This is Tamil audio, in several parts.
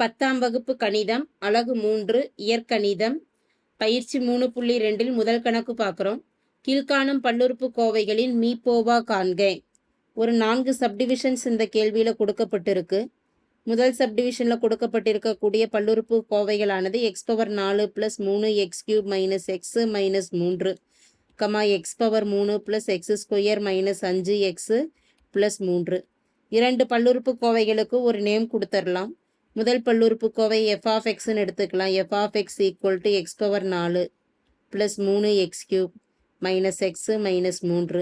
10ஆம் வகுப்பு கணிதம் அலகு 3 இயற்கணிதம் பயிற்சி 3.2 முதல் கணக்கு பார்க்குறோம். கீழ்காணும் பல்லுறுப்புக்கோவைகளின் மீப்போவா காண்க. ஒரு 4 சப்டிவிஷன்ஸ் இந்த கேள்வியில் கொடுக்கப்பட்டிருக்கு. முதல் சப்டிவிஷனில் கொடுக்கப்பட்டிருக்கக்கூடிய பல்லுறுப்புக்கோவைகளானது x power 4 + 3 x cube minus x minus 3 x power 3 + x square minus 5 x + 3. இரண்டு பல்லுறுப்புக்கோவைகளுக்கு ஒரு நேம் கொடுத்துடலாம். முதல் பல்லுறுப்புக்கோவை எஃப் ஆஃப் எக்ஸ்ன்னு எடுத்துக்கலாம். F of x equal to x power 4 + 3 x cube minus x minus 3.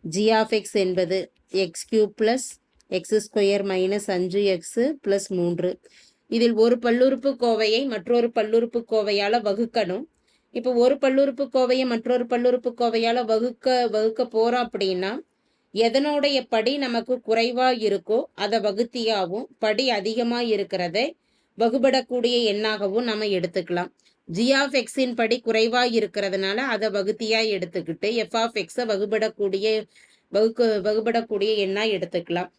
G of x என்பது x cube plus x square minus 5 x + 3. இதில் ஒரு பல்லுறுப்புக்கோவையை மற்றொரு பல்லுறுப்புக்கோவையால் வகுக்கணும். இப்போ ஒரு பல்லுறுப்புக்கோவையை மற்றொரு பல்லுறுப்புக்கோவையால் வகுக்க போகிறோம் அப்படின்னா எதனுடைய படி நமக்கு குறைவாக இருக்கோ அதை வகுத்தியாகவும் படி அதிகமாக இருக்கிறத வகுபடக்கூடிய எண்ணாகவும் நம்ம எடுத்துக்கலாம். ஜி ஆஃப் எக்ஸின் படி குறைவாக இருக்கிறதுனால அதை வகுத்தியாக எடுத்துக்கிட்டு எஃப் ஆஃப் எக்ஸை வகுபடக்கூடிய எண்ணாக எடுத்துக்கலாம்.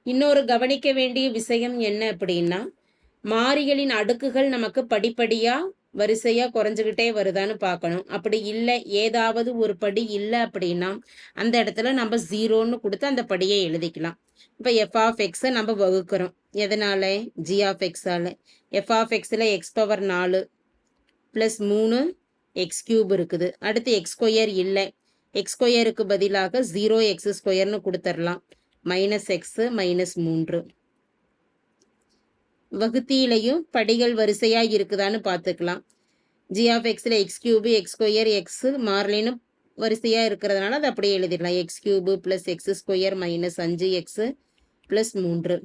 இன்னொரு கவனிக்க வேண்டிய விஷயம் என்ன அப்படின்னா, மாறிகளின் அடுக்குகள் நமக்கு படிப்படியாக வரிசையாக குறைஞ்சிக்கிட்டே வருதான்னு பார்க்கணும். அப்படி இல்லை, ஏதாவது ஒரு படி இல்லை அப்படின்னா அந்த இடத்துல நம்ம 0ன்னு கொடுத்து அந்த படியை எழுதிக்கலாம். இப்போ எஃப் ஆஃப் எக்ஸை நம்ம வகுக்கிறோம். எதனால? ஜி ஆஃப் எக்ஸால். எஃப் ஆஃப் எக்ஸில் எக்ஸ் பவர் 4 + 3 எக்ஸ் கியூப் இருக்குது. அடுத்து எக்ஸ் ஸ்கொயர் இல்லை, எக்ஸ் ஸ்கொயருக்கு பதிலாக 0 எக்ஸ் ஸ்கொயர்னு கொடுத்துடலாம். Minus x minus 3. வகுத்தியிலையும் படிகள் வரிசையாக இருக்குதான்னு பார்த்துக்கலாம். ஜி ஆஃப் எக்ஸில் x cube x square x மாறலின்னு வரிசையாக இருக்கிறதுனால அதை அப்படியே எழுதிடலாம். X cube + x square minus 5 x + 3.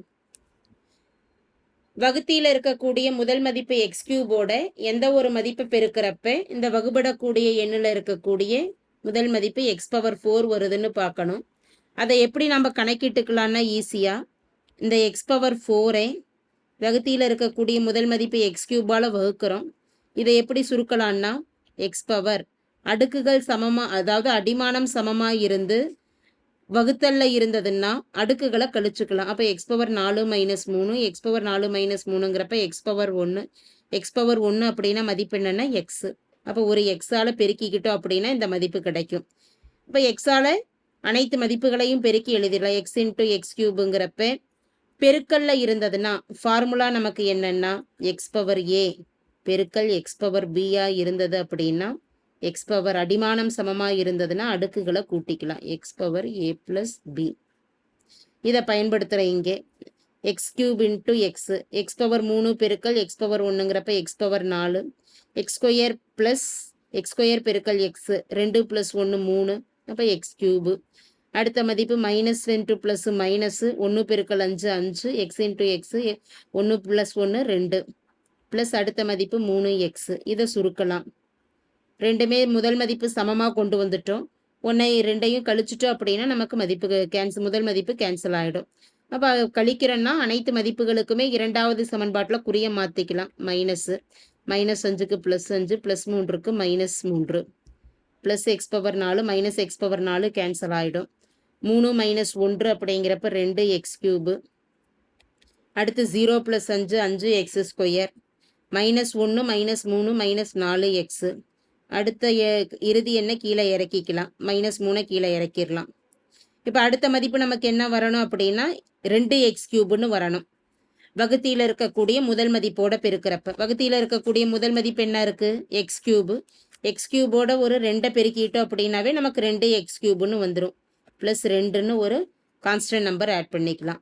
வகுத்தியில் இருக்கக்கூடிய முதல் மதிப்பு எக்ஸ் கியூபோட எந்த ஒரு மதிப்பு பெருக்கிறப்ப இந்த வகுபடக்கூடிய எண்ணில் இருக்கக்கூடிய முதல் மதிப்பு எக்ஸ் பவர் 4 வருதுன்னு பார்க்கணும். அதை எப்படி நம்ம கணக்கிட்டுக்கலான்னா ஈஸியாக இந்த எக்ஸ் பவர் 4ஐ வகுத்தியில் இருக்கக்கூடிய முதல் மதிப்பு எக்ஸ் கியூபால் வகுக்கிறோம். இதை எப்படி சுருக்கலான்னா எக்ஸ் பவர் அடுக்குகள் சமமாக, அதாவது அடிமானம் சமமாக இருந்து வகுத்தல்ல இருந்ததுன்னா அடுக்குகளை கழிச்சுக்கலாம். அப்போ எக்ஸ் பவர் 4 - 3 எக்ஸ் பவர் 4 - 3ங்கிறப்ப எக்ஸ் பவர் 1. எக்ஸ் பவர் 1 அப்படின்னா மதிப்பு என்னென்னா எக்ஸு. அப்போ ஒரு எக்ஸால் பெருக்கிக்கிட்டோம் அப்படின்னா இந்த மதிப்பு கிடைக்கும். இப்போ எக்ஸால் அனைத்து மதிப்புகளையும் பெருக்கி எழுதிடலாம். எக்ஸ் × எக்ஸ் கியூபுங்கிறப்ப பெருக்கல்ல இருந்ததுன்னா ஃபார்முலா நமக்கு என்னன்னா எக்ஸ் பவர் ஏ பெருக்கல் எக்ஸ் பவர் பியா இருந்தது அப்படின்னா எக்ஸ் பவர் அடிமானம் சமமாக இருந்ததுன்னா அடுக்குகளை கூட்டிக்கலாம். X power A + B. இதை பயன்படுத்துகிற இங்கே x cube × x x power 3 பெருக்கல் எக்ஸ் பவர் 1ங்கிறப்ப x power 4 x square plus x square பெருக்கல் எக்ஸ் 2 + 1 3 அப்போ எக்ஸ் கியூபு. அடுத்த மதிப்பு -2 + -1 பெருக்கல் 5 5 எக்ஸ் × எக்ஸ் 1 + 1 2 ப்ளஸ் அடுத்த மதிப்பு 3 எக்ஸ். இதை சுருக்கலாம். ரெண்டுமே முதல் மதிப்பு சமமாக கொண்டு வந்துட்டோம். 1 2ஐயும் கழிச்சிட்டோம் அப்படின்னா நமக்கு மதிப்பு முதல் மதிப்பு கேன்சல் ஆகிடும். அப்போ கழிக்கிறோன்னா அனைத்து மதிப்புகளுக்குமே இரண்டாவது சமன்பாட்டில் குறிய மாற்றிக்கலாம். -5க்கு +5 +3க்கு -3 plus X power 4 - X power 4 cancel ஆகிடும். 3 - 1 அப்படிங்கிறப்ப 2 எக்ஸ் கியூபு. அடுத்து 0 + 5 5 எக்ஸ் ஸ்கொயர் -1 -3 -4 எக்ஸு. அடுத்த இறுதி எண்ணை கீழே இறக்கிக்கலாம். -3 கீழே இறக்கிடலாம். இப்போ அடுத்த மதிப்பு நமக்கு என்ன வரணும் அப்படின்னா 2 எக்ஸ் கியூபுன்னு வரணும். வகுத்தியில் இருக்கக்கூடிய முதல் மதிப்போட பெருக்கிறப்ப வகுத்தியில் இருக்கக்கூடிய முதல் மதிப்பு என்ன இருக்குது? X cube. எக்ஸ் கியூபோட ஒரு 2 பெருக்கிட்டோம் அப்படின்னாவே நமக்கு 2 எக்ஸ் கியூபுன்னு வந்துடும். +2ன்னு ஒரு கான்ஸ்டன்ட் நம்பர் ஆட் பண்ணிக்கலாம்.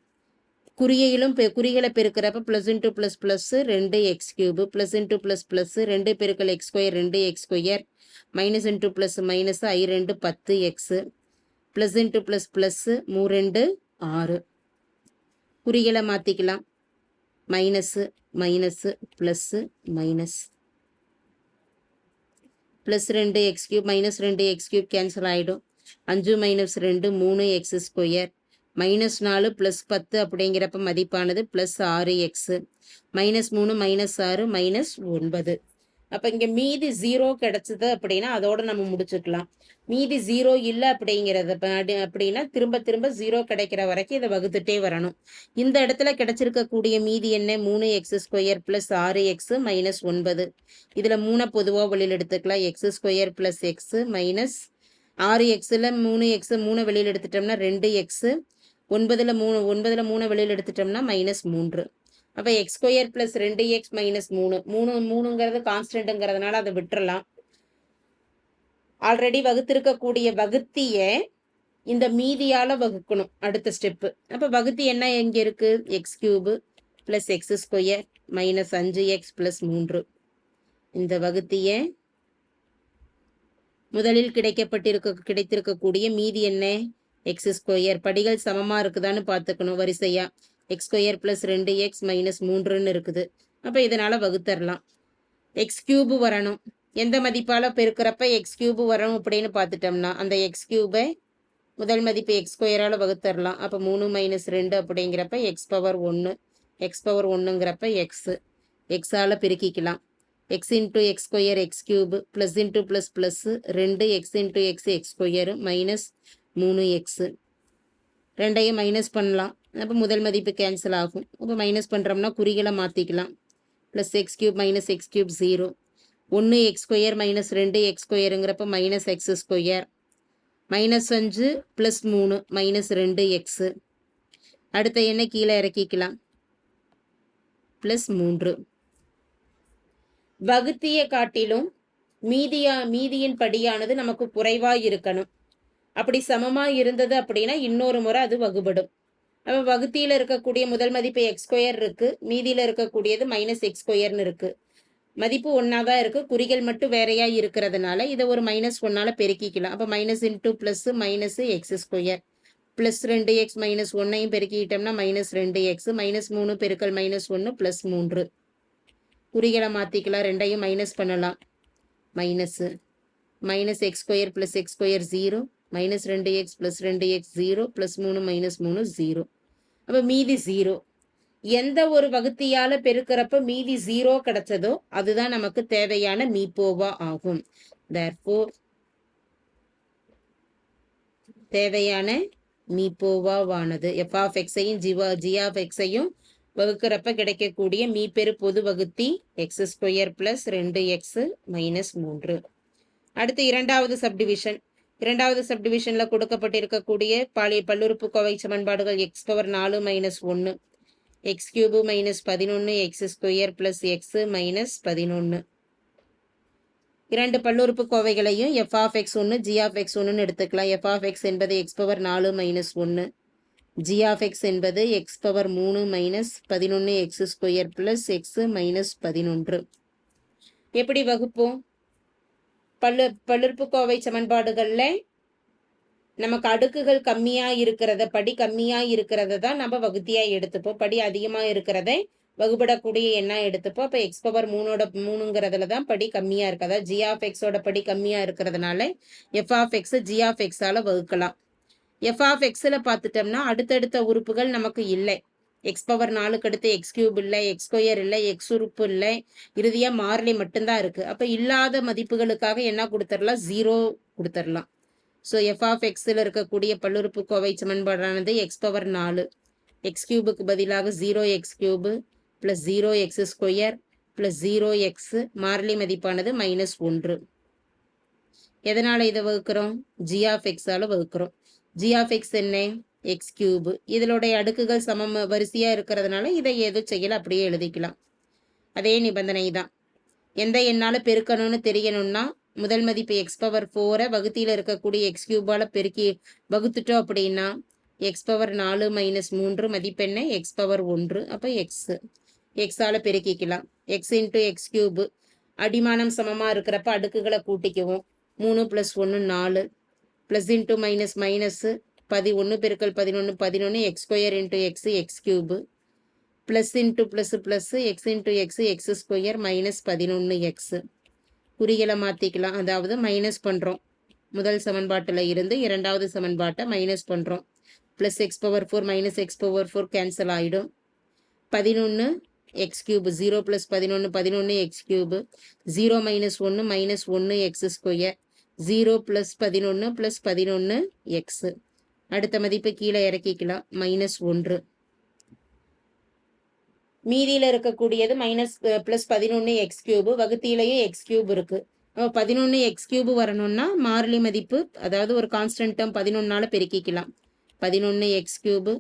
குறிகளை பெருக்கிறப்ப +× ++2 எக்ஸ் கியூபு +× ++2 பெருக்கல் X square 2 X square -× +- i2 10 x +× ++3 6. குறிகளை மாற்றிக்கலாம். Minus minus plus minus +2 X cube -2 X cube cancel ஆகிடும். 5 - 2 3 எக்ஸ் ஸ்கொயர் -4 + 10 அப்படிங்கிறப்ப மதிப்பானது +6 எக்ஸு -3 - 6 -9. அப்போ இங்கே மீதி 0 கிடைச்சது அப்படின்னா அதோட நம்ம முடிச்சுக்கலாம். மீதி 0 இல்லை அப்படிங்கிறத அப்படின்னா திரும்ப திரும்ப 0 கிடைக்கிற வரைக்கும் இதை வகுத்துட்டே வரணும். இந்த இடத்துல கிடைச்சிருக்கக்கூடிய மீதி என்ன? 3x² + 6x - 9. இதில் 3 பொதுவாக வெளியில் எடுத்துக்கலாம். x² + x மைனஸ் 6xல 3x 3 வெளியில் எடுத்துட்டோம்னா 2x 9ல் 3 வெளியில் எடுத்துட்டோம்னா -3. அப்போ x² + 2x - 3 3ங்கிறது கான்ஸ்டன்ட்டுங்கிறதுனால அதை விட்டுறலாம். ஆல்ரெடி வகுத்திருக்கக்கூடிய வகுத்தியை இந்த மீதியால் வகுக்கணும் அடுத்த ஸ்டெப்பு. அப்போ வகுத்தி என்ன எங்கே இருக்குது? x³ + x² - 5x + 3. இந்த வகுத்தியை முதலில் கிடைத்திருக்கக்கூடிய மீதி என்ன? x². படிகள் சமமாக இருக்குதான்னு பார்த்துக்கணும் வரிசையா. x² + 2x - 3ன்னு இருக்குது. அப்போ இதனால் வகுத்தரலாம். x³ வரணும். எந்த மதிப்பால் பெருக்கிறப்ப x³ வரும் அப்படின்னு பார்த்துட்டோம்னா அந்த x³ முதல் மதிப்பு x² வகுத்தரலாம். அப்போ 3 - 2 அப்படிங்கிறப்ப x⁻1. x⁻1ங்கிறப்ப x பெருக்கிக்கலாம். x × x² x³ plus into plus plus 2x × x x² -3x. ரெண்டையும் மைனஸ் பண்ணலாம். அப்போ முதல் மதிப்பு கேன்சல் ஆகும். அப்போ மைனஸ் பண்ணுறோம்னா குறிகளை மாற்றிக்கலாம். +x³ - x³ 0. 1x² - 2x²ங்கிறப்ப -x². -5 + 3 -2x. அடுத்த எண்ணை கீழே இறக்கிக்கலாம். +3. வகுத்தியை காட்டிலும் மீதியின் படியானது நமக்கு குறைவாக இருக்கணும். அப்படி சமமாக இருந்தது அப்படின்னா இன்னொரு முறை அது வகுபடும். அப்போ வகுத்தியில் இருக்கக்கூடிய முதல் மதிப்பு x² இருக்குது, மீதியில் இருக்கக்கூடியது -x²ன்னு இருக்குது. மதிப்பு ஒன்றா தான் இருக்குது, குறிகள் மட்டும் வேறையாக இருக்கிறதுனால இதை ஒரு -1ஆல் பெருக்கிக்கலாம். அப்போ - × plus -x² plus 2x - 1ஐயும் பெருக்கிக்கிட்டோம்னா -2x -3 பெருக்கல் -1 +3. குறிகளை மாற்றிக்கலாம். ரெண்டையும் மைனஸ் பண்ணலாம். -x² + x² 0 -2x + 2x 0 +3 -3 0. அப்போ மீதி 0. எந்த ஒரு வகுத்தியால் பெருக்கிறப்ப மீதி 0 கிடைச்சதோ அதுதான் நமக்கு தேவையான மீப்போவா ஆகும். தேர்ஃபோர் தேவையான மீப்போவாவானது f(x)ஐயும் g(x)ஐயும் வகுக்கிறப்ப கிடைக்கக்கூடிய மீப்பெரு பொது வகுத்தி x² + 2x - 3. அடுத்து இரண்டாவது சப்டிவிஷனில் கொடுக்கப்பட்டிருக்கக்கூடிய பல்லுறுப்புக்கோவை சமன்பாடுகள் x⁴ - 1 x³ - 11 x² + x - 11. இரண்டு பல்லுறுப்புக்கோவைகளையும் f(x1) g(x1) எடுத்துக்கலாம். f(x) என்பது x⁴ - 1, g(x) என்பது x⁴ - 11 x² + x - 11. எப்படி வகுப்போம்? பல்லுறுப்புக்கோவை சமன்பாடுகளில் நமக்கு அடுக்குகள் கம்மியாக இருக்கிறத, படி கம்மியாக இருக்கிறத தான் நம்ம வகுத்தியாக எடுத்துப்போம். படி அதிகமாக இருக்கிறத வகுபடக்கூடிய எண்ணா எடுத்துப்போம். அப்போ x⁻³ 3ங்கிறதுல தான் படி கம்மியாக இருக்குது. அதாவது g(x)ஓட படி கம்மியாக இருக்கிறதுனால f(x) g(x)ஆல் வகுக்கலாம். f(x)ல் பார்த்துட்டோம்னா அடுத்தடுத்த உறுப்புகள் நமக்கு இல்லை. x⁴ அடுத்து x³ இல்லை, x² இல்லை, x உறுப்பு இல்லை, இறுதியாக மாறிலி மட்டும்தான் இருக்குது. அப்போ இல்லாத மதிப்புகளுக்காக என்ன கொடுத்துடலாம்? 0 கொடுத்துடலாம். ஸோ f(x)ல் இருக்கக்கூடிய பல்லுறுப்புக்கோவை சமன்பாடானது x⁴ x³ பதிலாக 0x³ + 0x² + 0x, மாறிலி மதிப்பானது -1. எதனால் இதை வகுக்கிறோம்? g(x)ஆல் வகுக்கிறோம். g(x) என்ன? x³ இதனுடைய அடுக்குகள் சமம் வரிசையாக இருக்கிறதுனால இதை எதுவும் செய்யலை, அப்படியே எழுதிக்கலாம். அதே நிபந்தனை தான். எந்த எண்ணால் பெருக்கணும்னு தெரியணும்னா முதல் மதிப்பு x⁴ வகுத்தியில் இருக்கக்கூடிய x³ பெருக்கி வகுத்துட்டோம் அப்படின்னா x⁴ - 3 மதிப்பெண்ண x⁴ அப்போ x ஆல் பெருக்கிக்கலாம். x × x³ அடிமானம் சமமாக இருக்கிறப்ப அடுக்குகளை கூட்டிக்குவோம். 3 + 1 4 ப்ளஸ் இன்ட்டு மைனஸ் 11 பெருக்கல் 11 11 x² × x x³ plus into plus plus x × x x² -11x. குறிகளை மாற்றிக்கலாம். அதாவது மைனஸ் பண்ணுறோம். முதல் சமன்பாட்டில் இருந்து இரண்டாவது சமன்பாட்டை மைனஸ் பண்ணுறோம். +x⁴ - x⁴ கேன்சல் ஆகிடும். 11 x cube 0 + 11 11 x cube 0 - 1 -1 x square 0 + 11 + 11 x. அடுத்த மதிப்பு கீழே இறக்கிக்கலாம் -1. மீதியில் இருக்கக்கூடியது +11 எக்ஸ் கியூபு, வகுத்தியிலையும் எக்ஸ் கியூப் இருக்கு. 11 எக்ஸ் கியூபு வரணும்னா மாறிலி மதிப்பு, அதாவது ஒரு கான்ஸ்டன்ட் டேர்ம் 11ஆல் பெருக்கிக்கலாம். 11 x cube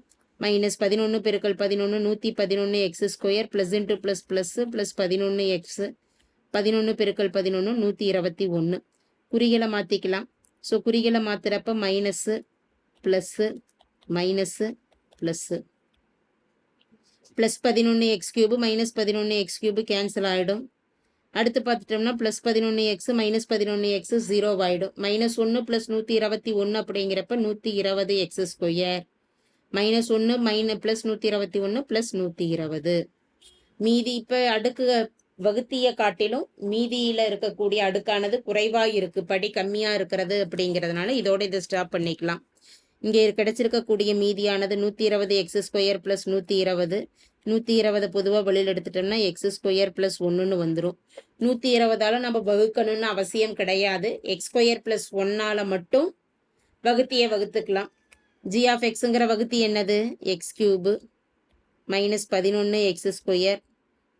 -11 × 11 111 x square plus into plus plus plus 11 x 11 × 11 121. குறிகளை மாற்றிக்கலாம். ஸோ குறிகளை மாற்றுறப்ப minus plus minus plus +11 x cube -11 x cube cancel ஆகிடும். அடுத்து பார்த்துட்டோம்னா +11 எக்ஸ் -11 எக்ஸ் 0 ஆகிடும். -1 + 121 அப்படிங்கிறப்ப 120 எக்ஸ் ஸ்கொயர் -1 +121 +120. மீதி இப்போ அடுக்கு வகுத்தியை காட்டிலும் மீதியில் இருக்கக்கூடிய அடுக்கானது குறைவாக இருக்குது, படி கம்மியாக இருக்கிறது அப்படிங்கிறதுனால இதோட இதை ஸ்டாப் பண்ணிக்கலாம். இங்கே கிடைச்சிருக்கக்கூடிய மீதியானது 120 எக்ஸ் ஸ்கொயர் + 120. 120 பொதுவாக வெளியில் எடுத்துட்டோம்னா எக்ஸ் ஸ்கொயர் + 1ன்னு வந்துடும். 120ஆல் நம்ம வகுக்கணும்னு அவசியம் கிடையாது. எக்ஸ் ஸ்கொயர் + 1ஆல் மட்டும் வகுத்தியை வகுத்துக்கலாம். ஜி ஆஃப் எக்ஸுங்கிற வகுத்தி என்னது? X cube -11 x square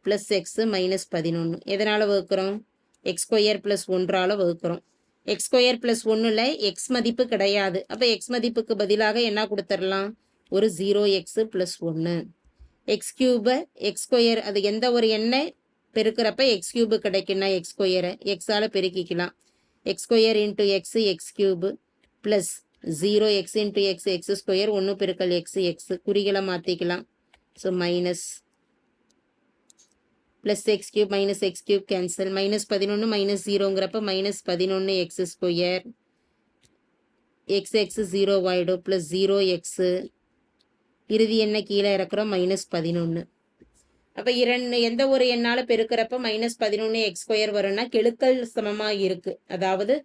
plus x -11. எதனால் வகுக்கிறோம்? எக்ஸ் ஸ்கொயர் + 1ஆல் வகுக்கிறோம். எக்ஸ் ஸ்கொயர் + 1ல் எக்ஸ் மதிப்பு கிடையாது. அப்போ எக்ஸ் மதிப்புக்கு பதிலாக என்ன கொடுத்துடலாம்? ஒரு 0x + 1. எக்ஸ் கியூபை எக்ஸ் ஸ்கொயர், அது எந்த ஒரு எண்ணை பெருக்கிறப்ப எக்ஸ் கியூபு கிடைக்குன்னா எக்ஸ் ஸ்கொயரை எக்ஸால் பெருக்கிக்கலாம். X square into x x cube plus 0x × x x square 1 × x x. குறிகளை மாற்றிக்கலாம். So minus plus x cube x cube cancel. -11 -0ங்கிறப்ப -11 எக்ஸ் ஸ்கொயர் எக்ஸ் 0 ஆகிடும் ப்ளஸ் 0x. இறுதி எண்ணை கீழே இறக்குறோம் -11. அப்போ எந்த ஒரு எண்ணால் பெருக்கிறப்ப -11 எக்ஸ் ஸ்கொயர் வரும்னா கெழுக்கள் சமமாக இருக்குது, அதாவது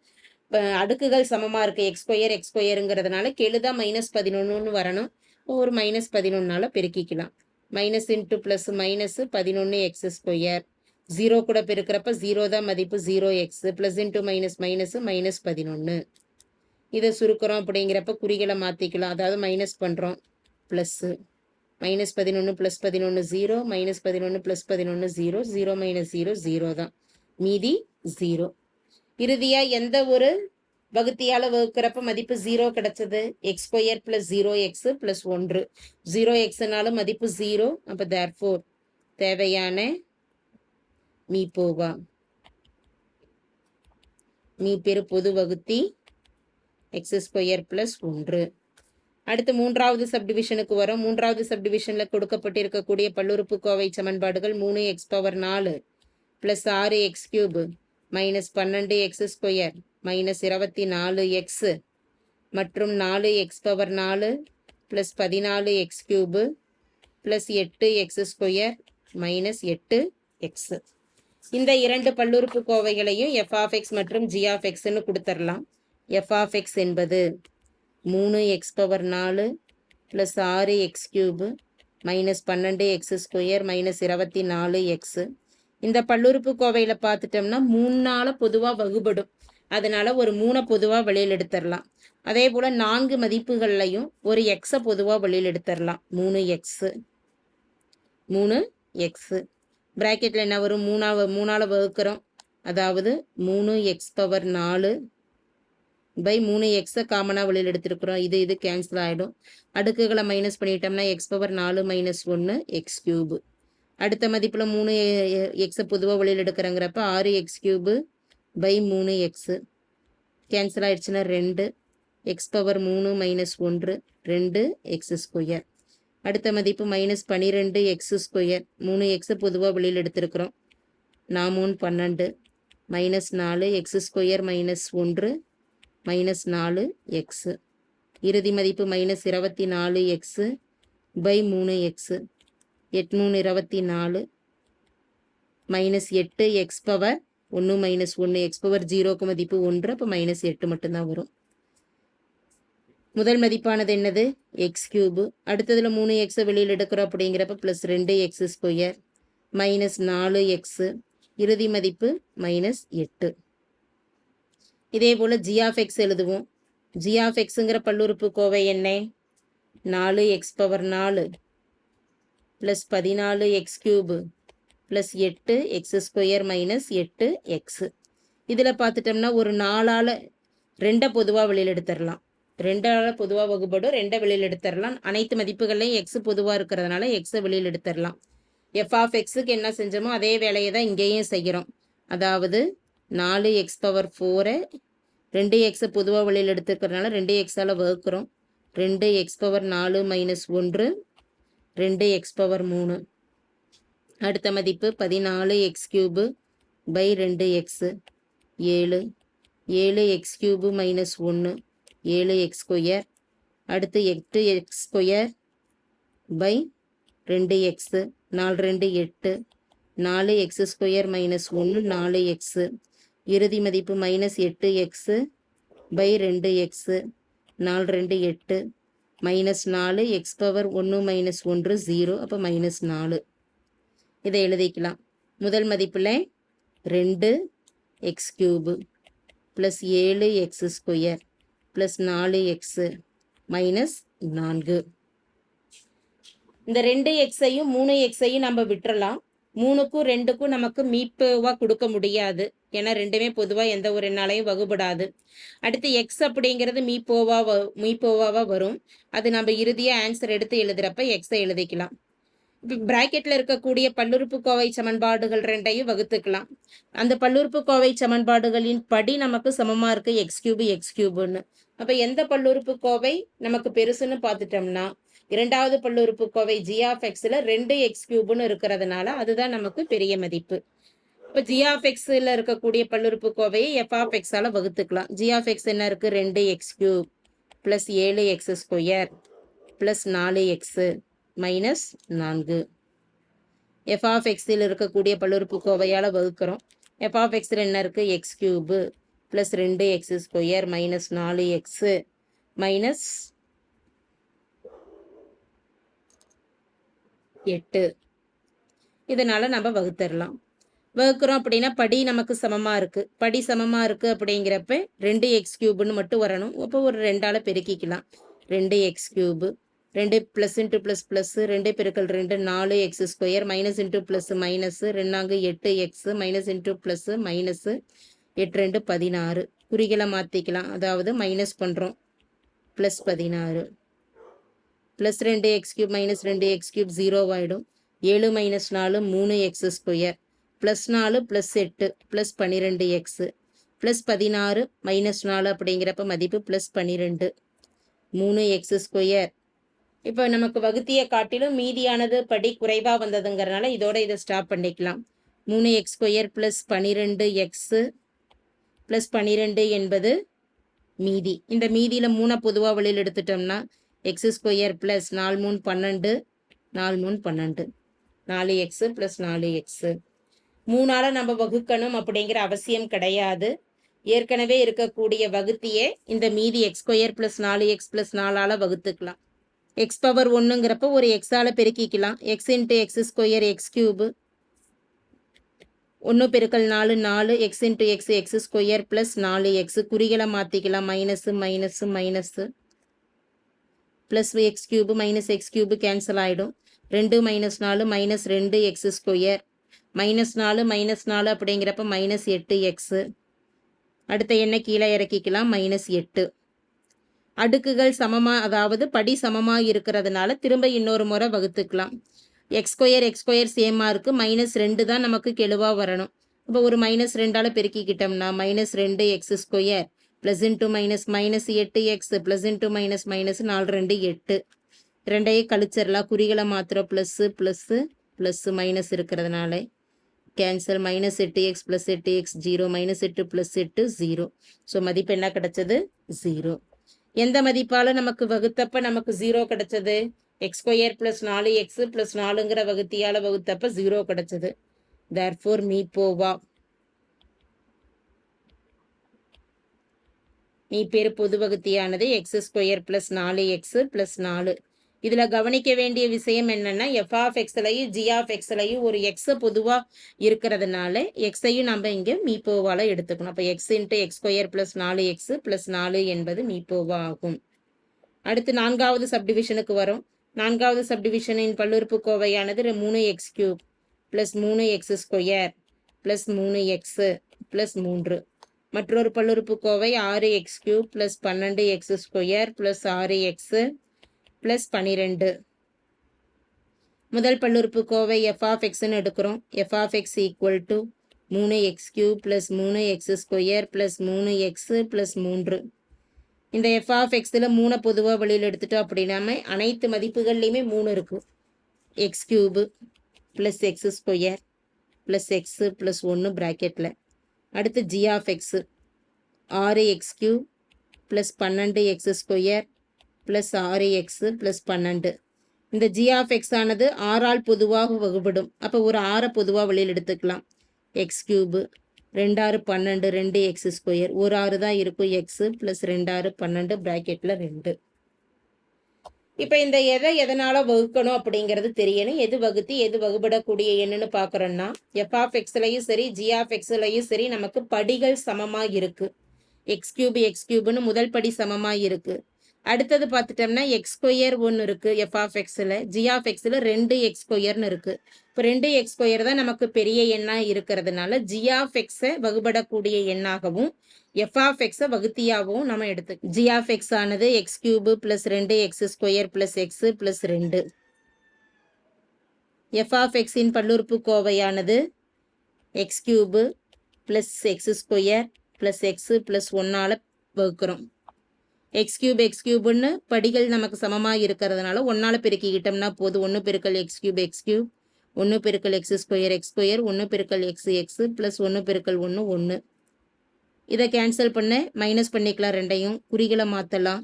அடுக்குகள் சமமாக இருக்குது. எக்ஸ் ஸ்கொயருங்கிறதுனால கெழுதான் -11ன்னு வரணும். ஒரு -11ஆல் பெருக்கிக்கலாம். Minus into plus minus 11 x square 0 கூட பெருக்கிறப்ப 0 தான் மதிப்பு 0x plus into minus minus -11. இதை சுருக்கிறோம் அப்படிங்கிறப்ப குறிகளை மாற்றிக்கலாம், அதாவது மைனஸ் பண்ணுறோம். ப்ளஸ்ஸு -11 + 11 0 -11 + 11 0 0 - 0 0 தான், மீதி 0. இறுதியாக எந்த ஒரு வகுத்தியால் வகுக்கிறப்ப மதிப்பு 0 கிடைச்சது? X square + 0x + 1. 0xனாலும் மதிப்பு 0. அப்போ தேர்ஃபோர் தேவையான மீப்போவா மீப்பெரு பொது வகுத்தி எக்ஸ் ஸ்கொயர் + 1. அடுத்து மூன்றாவது சப்டிவிஷனுக்கு வரும். மூன்றாவது சப்டிவிஷனில் கொடுக்கப்பட்டிருக்கக்கூடிய பல்லுறுப்புக்கோவை சமன்பாடுகள் 3x⁴ + 6x³ -12x² -24x மற்றும் 4x⁴ + 14x³ + 8x² -8x. இந்த இரண்டு பல்லுறுப்புக்கோவைகளையும் f(x) மற்றும் g(x)ன்னு கொடுத்துடலாம். f(x) என்பது 3x⁴ + 6x³ -12x² -24x. இந்த பல்லுறுப்புக்கோவையில் பார்த்துட்டோம்னா 3ஆல் பொதுவாக வகுபடும், அதனால் ஒரு 3 பொதுவாக வெளியில் எடுத்துடலாம். அதே போல் 4 மதிப்புகள்லையும் ஒரு எக்ஸை பொதுவாக வெளியில் எடுத்துடலாம். 3x ப்ராக்கெட்டில் என்ன வரும்? 3ஆல் வகுக்கிறோம், அதாவது 3x⁴ பை 3x காமனாக வெளியில் எடுத்துருக்குறோம். இது கேன்சல் ஆகிடும். அடுக்குகளை மைனஸ் பண்ணிட்டோம்னா x⁴ -1 x³ அடுத்த மதிப்பில் 3x பொதுவாக வெளியில் எடுக்கிறங்கிறப்ப 6x³ பை 3x கேன்சல் ஆகிடுச்சுன்னா 2 x⁴ -1 2x². அடுத்த மதிப்பு -12x². 3x பொதுவாக வெளியில் எடுத்திருக்கிறோம். 4 12 -4x² -1 -4x. இறுதி மதிப்பு -24x பை 3x 8 24 -8x⁴ 1 -1 x⁴0க்கு மதிப்பு 1, அப்போ -8 மட்டும்தான் வரும். முதல் மதிப்பானது என்னது? x³ அடுத்ததில் 3x வெளியில் எடுக்கிறோம் அப்படிங்கிறப்ப +2x². மைனஸ் 4x, இறுதி மதிப்பு மைனஸ் 8. இதே போல் g of x எழுதுவோம். g of xங்கிற பல்லுறுப்புக்கோவை என்ன? 4x power 4 plus 14x cube plus 8x² minus 8x. இதில் பார்த்துட்டோம்னா ஒரு 4ஆல் 2 பொதுவாக வெளியில் எடுத்துடலாம். 2ஆல் பொதுவாக வகுப்படும், 2 வெளியில் எடுத்துடலாம். அனைத்து மதிப்புகள்லையும் எக்ஸ் பொதுவாக இருக்கிறதுனால எக்ஸை வெளியில் எடுத்துடலாம். எஃப் ஆஃப் எக்ஸுக்கு என்ன செஞ்சோமோ அதே வேலையை தான் இங்கேயும் செய்கிறோம். அதாவது 4x பவர் 4 2x பொதுவாக வெளியில் எடுத்துக்கிறதுனால 2xஆல் வகுக்கிறோம். 2x power 4 minus 1 2x power 3. அடுத்த மதிப்பு 14x cube by 2x 7. 7x³ minus 1 7x². அடுத்து 8x² by 2x 4 2 8 4x² minus 1 4x. இறுதி மதிப்பு minus 8x by 2x 4 2 8 minus 4 x power 1 minus 1 0. அப்போ மைனஸ் 4. இதை எழுதிக்கலாம். முதல் மதிப்பில் 2x³ plus 7x² plus 4x minus 4. இந்த 2xஐயும் 3xஐயும் நம்ம விட்டுறலாம். 3க்கும் 2க்கும் நமக்கு மீப்போவாக கொடுக்க முடியாது. ஏன்னா ரெண்டுமே பொதுவாக எந்த ஒரு எண்ணாலையும் வகுப்படாது. அடுத்து எக்ஸ் அப்படிங்கிறது மீப்போவாக வரும். அது நம்ம இறுதியாக ஆன்சர் எடுத்து எழுதுகிறப்ப எக்ஸை எழுதிக்கலாம். பிராக்கெட்டில் இருக்கக்கூடிய பல்லுறுப்புக்கோவை சமன்பாடுகள் 2ஐயும் வகுத்துக்கலாம். அந்த பல்லுறுப்புக்கோவை சமன்பாடுகளின் படி நமக்கு சமமாக இருக்குது x³ அப்போ எந்த பல்லுறுப்புக்கோவை நமக்கு பெருசுன்னு பார்த்துட்டோம்னா இரண்டாவது பல்லுறுப்புக்கோவை g of xல 2x³ இருக்கிறதுனால அதுதான் நமக்கு பெரிய மதிப்பு. இப்போ g of xல இருக்கக்கூடிய பல்லுறுப்புக்கோவையை f of xஆல் வகுத்துக்கலாம். g of x என்ன இருக்குது? 2x³ plus 7x² plus 4x minus 4. F of எக்ஸில் இருக்கக்கூடிய பல்லுறுப்புக்கோவையால் வகுக்கிறோம். எஃப் ஆஃப் எக்ஸில் என்ன இருக்குது? x³ plus 2x² minus 4x minus 8. இதனால் நம்ம வகுத்துடலாம். வகுக்கிறோம் அப்படின்னா படி நமக்கு சமமாக இருக்குது. படி சமமாக இருக்குது அப்படிங்கிறப்ப 2x³ மட்டும் வரணும். அப்போ ஒரு 2ஆல் பெருக்கிக்கலாம். 2x³ 2 plus into plus plus 2 பெருக்கல் 2 4x² minus into plus minus 2 8x minus into plus minus 8 2 16. குறிகளை மாற்றிக்கலாம். அதாவது மைனஸ் பண்ணுறோம். Plus 16 plus 2x³ minus 2x³ 0 ஆகிடும். 7 minus 4 3x² plus 4 plus 8 plus 12x plus 16 minus 4 அப்படிங்கிறப்ப மதிப்பு ப்ளஸ் 12 3x². இப்போ நமக்கு வகுத்திய காட்டிலும் மீதியானது படி குறைவாக வந்ததுங்கிறனால இதோட இதை ஸ்டாப் பண்ணிக்கலாம். 3x² ப்ளஸ் 12x ப்ளஸ் 12 என்பது மீதி. இந்த மீதியில் 3 பொதுவாக வெளியில் எடுத்துட்டோம்னா x² plus 4 3 12 4 3 12 4x plus 4x. 3ஆல் நம்ம வகுக்கணும் அப்படிங்கிற அவசியம் கிடையாது. ஏற்கனவே இருக்கக்கூடிய வகுத்தியே இந்த மீதி x² ப்ளஸ் 4x ப்ளஸ் 4ஆல் வகுத்துக்கலாம். எக்ஸ் பவர் 1ங்கிறப்ப ஒரு எக்ஸால் பெருக்கிக்கலாம். எக்ஸ் இன்ட்டு x² x³ 1 பெருக்கல் 4 4 x into x² plus 4x. குறிகளை மாற்றிக்கலாம். Minus minus minus plus x³ minus x³ cancel ஆகிடும். 2 மைனஸ் 4 மைனஸ் 2x² மைனஸ் 4 அப்படிங்கிறப்ப மைனஸ் 8x. அடுத்த எண்ணை கீழே இறக்கிக்கலாம். மைனஸ் 8. அடுக்குகள் சமமாக, அதாவது படி சமமாக இருக்கிறதுனால திரும்ப இன்னொரு முறை வகுத்துக்கலாம். x² சேமாக இருக்குது. மைனஸ் 2 தான் நமக்கு கெழுவாக வரணும். இப்போ ஒரு மைனஸ் 2ஆல் பெருக்கிக்கிட்டோம்னா minus 2x² plus into minus minus 8x plus into minus minus 4 2 8. 2ஐயே கழிச்சிடலாம். குறிகளை மாத்திரம் ப்ளஸ்ஸு ப்ளஸ்ஸு ப்ளஸ்ஸு மைனஸ் இருக்கிறதுனால cancel. Minus 8x plus 8x 0 minus 8 plus 8 0. So மதிப்பு என்ன கிடச்சது? 0. எந்த மதிப்பால் நமக்கு வகுத்தப்ப நமக்கு 0 கிடச்சது? x² ப்ளஸ் 4x ப்ளஸ் 4ங்கிற வகுத்தியால் வகுத்தப்ப 0 கிடச்சது. தேர்ஃபோர் மீப்போவா மீப்பேறு பொது வகுத்தியானது x² ப்ளஸ் 4x ப்ளஸ் 4. இதில் கவனிக்க வேண்டிய விஷயம் என்னென்னா எஃப் ஆஃப் எக்ஸ்லையும் ஜி ஆஃப் எக்ஸ்லையும் ஒரு எக்ஸை பொதுவாக இருக்கிறதுனால எக்ஸையும் நம்ம இங்கே மீப்போவால் எடுத்துக்கணும். அப்போ X into x square plus 4x plus 4 என்பது மீப்போவா ஆகும். அடுத்து 4வது சப்டிவிஷனுக்கு வரும். 4வது சப்டிவிஷனின் பல்லுறுப்புக்கோவையானது 3x³ plus 3x square plus 3x plus 3. மற்றொரு பல்லுறுப்புக்கோவை 6x³ plus 12x square plus 6x plus 12. முதல் பல்லுறுப்புக்கோவை எஃப் ஆஃப் எக்ஸ்ன்னு எடுக்கிறோம். F of x equal to 3x³ plus 3x square plus 3x plus 3. இந்த எஃப் ஆஃப் எக்ஸில் 3 பொதுவாக வெளியில் எடுத்துட்டோம் அப்படின்னாம அனைத்து மதிப்புகள்லையுமே 3 இருக்கும். x³ plus x square plus x plus 1 ப்ராக்கெட்டில். அடுத்து g of x 6x³ plus 12x square plus 6x plus 12. இந்த ஜி ஆஃப் எக்ஸ் ஆனது 6ஆல் பொதுவாக வகுப்படும். அப்போ ஒரு 6 பொதுவாக வெளியில் எடுத்துக்கலாம். x³ 2 6 12 2x ஸ்கொயர் ஒரு 6 தான் இருக்கும். எக்ஸு ப்ளஸ் 2 6 12 ப்ராக்கெட்டில் 2. இப்போ இந்த எதனால் வகுக்கணும் அப்படிங்கிறது தெரியணும். எது வகுத்து எது வகுப்படக்கூடிய என்னன்னு பார்க்குறோன்னா எஃப் ஆஃப் எக்ஸ்லையும் சரி ஜி ஆஃப் எக்ஸ்லையும் சரி நமக்கு படிகள் சமமாக இருக்குது. x³ முதல் படி சமமாக இருக்குது. அடுத்தது பார்த்துட்டோம்னா எக்ஸ் ஸ்கொயர் 1 இருக்குது எஃப் ஆஃப் எக்ஸில். ஜி ஆஃப் எக்ஸில் 2x ஸ்கொயர்னு இருக்குது. இப்போ 2x ஸ்கொயர் தான் நமக்கு பெரிய எண்ணாக இருக்கிறதுனால ஜி ஆஃப் எக்ஸை வகுப்படக்கூடிய எண்ணாகவும் எஃப் ஆஃப் எக்ஸை வகுத்தியாகவும் நம்ம எடுத்து ஜி ஆஃப் எக்ஸ் ஆனது x³ plus 2x square plus x plus 2. F of எக்ஸின் பல்லுறுப்புக்கோவையானது x³ plus x square plus x plus 1ஆல் வகுக்கிறோம். x³ படிகள் நமக்கு சமமாக இருக்கிறதுனால 1ஆல் பெருக்கிக்கிட்டோம்னா போதும். 1 பெருக்கல் x³ 1 பெருக்கல் எக்ஸ் ஸ்கொயர் எக்ஸ் ஸ்கொயர் 1 பெருக்கல் எக்ஸ் ப்ளஸ் 1 பெருக்கல் 1 1. இதை கேன்சல் பண்ண மைனஸ் பண்ணிக்கலாம். ரெண்டையும் குறிகளை மாற்றலாம்.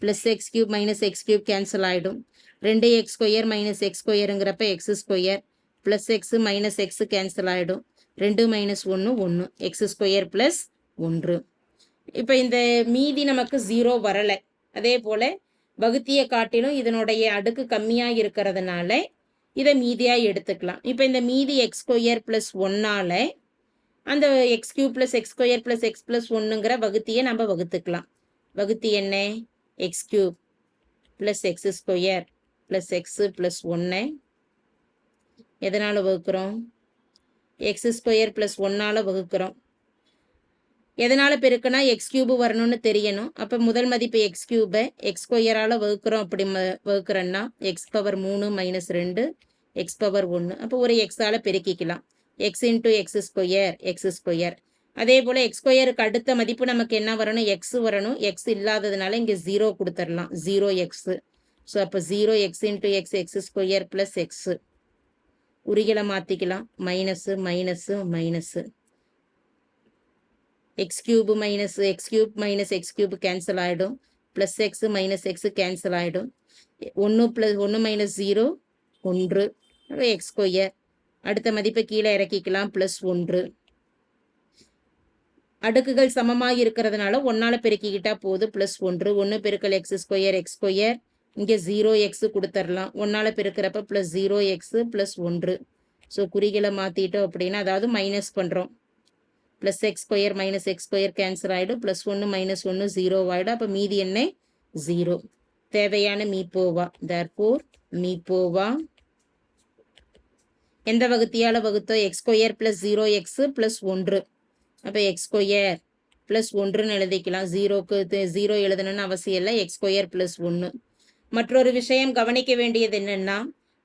Plus x³ minus x³ cancel ஆகிடும். 2x ஸ்கொயர் மைனஸ் எக்ஸ் ஸ்கொயருங்கிறப்ப x square plus x minus x cancel ஆகிடும். 2 மைனஸ் 1 1 எக்ஸ் ஸ்கொயர் ப்ளஸ் 1. இப்போ இந்த மீதி நமக்கு 0 வரலை. அதே போல் வகுத்தியை காட்டிலும் இதனுடைய அடுக்கு கம்மியாக இருக்கிறதுனால இதை மீதியாக எடுத்துக்கலாம். இப்போ இந்த மீதி எக்ஸ் ஸ்கொயர் ப்ளஸ் 1ஆல் அந்த x³ plus x square plus x plus 1ங்கிற வகுத்தியை நம்ம வகுத்துக்கலாம். வகுத்தி என்ன? x³ plus x square plus x plus 1 எதனால் வகுக்கிறோம்? எக்ஸ் ஸ்கொயர் ப்ளஸ் 1ஆல் வகுக்கிறோம். எதனால் பெருக்குனா x³ வரணும்னு தெரியணும். அப்போ முதல் மதிப்பு x³ எக்ஸ் ஸ்கொயரால் வகுக்கிறோம். அப்படி வகுக்கிறோன்னா x power 3 minus 2 x power 1. அப்போ ஒரு எக்ஸால் பெருக்கிக்கலாம். X into x square x square. அதே போல் எக்ஸ் ஸ்கொயருக்கு அடுத்த மதிப்பு நமக்கு என்ன வரணும்? எக்ஸ் வரணும். எக்ஸ் இல்லாததுனால இங்கே 0 கொடுத்துடலாம். 0x. ஸோ அப்போ 0x into x x square plus x. உரிகளை மாற்றிக்கலாம். Minus minus minus. x³ minus x³ minus x³ cancel ஆகிடும். Plus x minus x cancel ஆகிடும். 1 ப்ளஸ் 1 மைனஸ் 0 1 எக்ஸ் ஸ்கொயர். அடுத்த மதிப்பை கீழே இறக்கிக்கலாம். ப்ளஸ் 1. அடுக்குகள் சமமாக இருக்கிறதுனால 1ஆல் பெருக்கிக்கிட்டால் போதும். ப்ளஸ் 1 1 பெருக்கல் எக்ஸ் ஸ்கொயர் எக்ஸ் ஸ்கொயர். இங்கே 0x கொடுத்துடலாம். 1ஆல் பெருக்கிறப்ப ப்ளஸ் 0x ப்ளஸ் 1. ஸோ குறிகளை மாற்றிட்டோம் அப்படின்னா அதாவது மைனஸ் பண்ணுறோம். Plus x square minus X square cancel ஆகிடும். ப்ளஸ் 1 மைனஸ் 1 0 ஆகிடும். அப்போ மீதி என்ன? 0. தேவையான மீப்போவா. தேர்ஃபோர் மீப்போவா எந்த வகுத்தியால் வகுத்தோம்? X square plus 0x plus 1. அப்போ எக்ஸ் ஸ்கொயர் ப்ளஸ் 1ன்னு எழுதிக்கலாம். 0க்கு 0 எழுதணும்னு அவசியம் இல்லை. X square plus 1. மற்றொரு விஷயம் கவனிக்க வேண்டியது என்னென்னா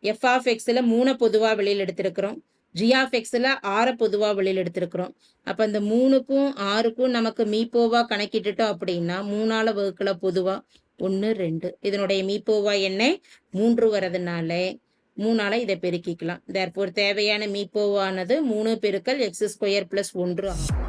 எஃப் ஆஃப் எக்ஸில் 3 பொதுவாக வெளியில் எடுத்திருக்கிறோம். ஜி ஆஃப் எக்ஸில் 6 பொதுவாக வெளியில் எடுத்திருக்கிறோம். அப்போ இந்த 3க்கும் 6க்கும் நமக்கு மீப்போவா கணக்கிட்டுட்டோம் அப்படின்னா 3ஆல் வகுக்கல பொதுவாக 1 2. இதனுடைய மீப்போவா என்ன? 3 வரதுனால 3ஆல் இதை பெருக்கிக்கலாம். தேர்ஃபோர் தேவையான மீப்போவானது 3 பெருக்கல் எக்ஸ் ஸ்கொயர் ப்ளஸ் 1 ஆகும்.